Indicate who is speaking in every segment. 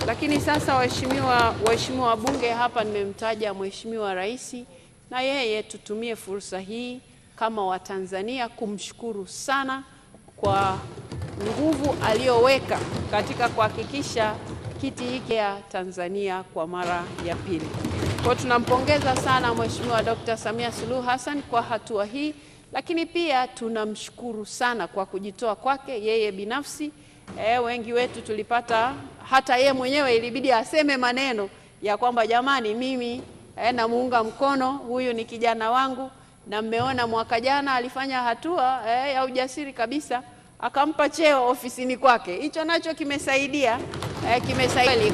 Speaker 1: Lakini sasa waheshimiwa wabunge, hapa nimemtaja Mheshimiwa Rais, na yeye tutumie fursa hii kama Watanzania kumshukuru sana kwa nguvu aliyoweka katika kuhakikisha kiti hiki ya Tanzania kwa mara ya pili. Kwa tunampongeza sana Mheshimiwa Dr. Samia Suluhu Hassan kwa hatua hii, lakini pia tunamshukuru sana kwa kujitoa kwake yeye binafsi. Wengi wetu tulipata, hata yeye mwenyewe ilibidi aseme maneno ya kwamba jamani, mimi namuunga mkono, huyu ni kijana wangu, na mmeona mwaka jana alifanya hatua ya ujasiri kabisa, akampa cheo ofisini kwake. Hicho nacho kimesaidia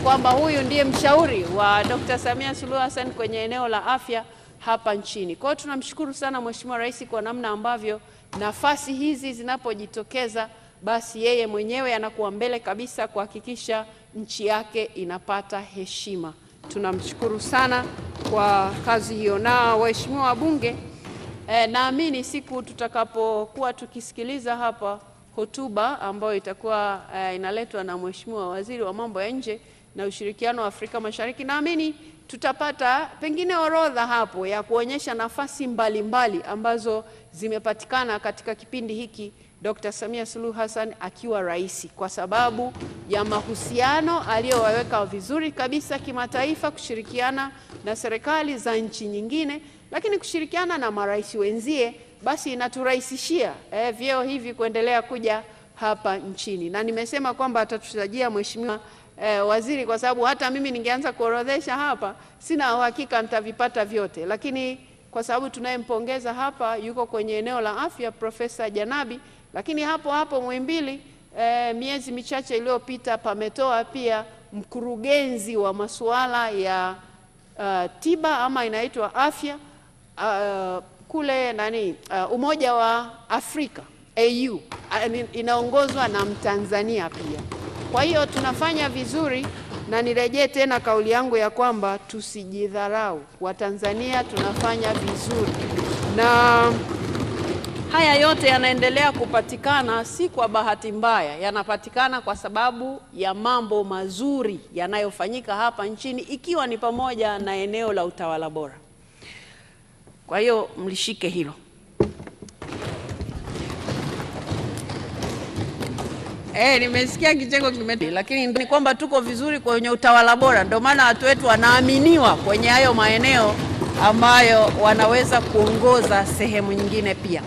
Speaker 1: kwamba huyu ndiye mshauri wa Dr. Samia Suluhu Hassan kwenye eneo la afya hapa nchini. Kwa hiyo tunamshukuru sana Mheshimiwa Rais kwa namna ambavyo nafasi hizi zinapojitokeza, basi yeye mwenyewe anakuwa mbele kabisa kuhakikisha nchi yake inapata heshima. Tunamshukuru sana kwa kazi hiyo. Na waheshimiwa wabunge, naamini siku tutakapokuwa tukisikiliza hapa hotuba ambayo itakuwa inaletwa na Mheshimiwa Waziri wa Mambo ya Nje na Ushirikiano wa Afrika Mashariki, naamini tutapata pengine orodha hapo ya kuonyesha nafasi mbalimbali ambazo zimepatikana katika kipindi hiki Dr. Samia Suluhu Hassan akiwa rais, kwa sababu ya mahusiano aliyoweka vizuri kabisa kimataifa, kushirikiana na serikali za nchi nyingine, lakini kushirikiana na marais wenzie, basi inaturahisishia vyeo hivi kuendelea kuja hapa nchini. Na nimesema kwamba atatutajia Mheshimiwa Waziri, kwa sababu hata mimi ningeanza kuorodhesha hapa, sina uhakika nitavipata vyote, lakini kwa sababu tunayempongeza hapa yuko kwenye eneo la afya, Profesa Janabi, lakini hapo Muhimbili miezi michache iliyopita pametoa pia mkurugenzi wa masuala ya tiba ama inaitwa afya kule Umoja wa Afrika AU, inaongozwa na Mtanzania pia. Kwa hiyo tunafanya vizuri, na nirejee tena kauli yangu ya kwamba tusijidharau. Watanzania tunafanya vizuri, na haya yote yanaendelea kupatikana si kwa bahati mbaya, yanapatikana kwa sababu ya mambo mazuri yanayofanyika hapa nchini, ikiwa ni pamoja na eneo la utawala bora. Kwa hiyo mlishike hilo. Nimesikia kicheko lakini ni kwamba tuko vizuri kwenye utawala bora, ndio maana watu wetu wanaaminiwa kwenye hayo maeneo ambayo wanaweza kuongoza sehemu nyingine pia.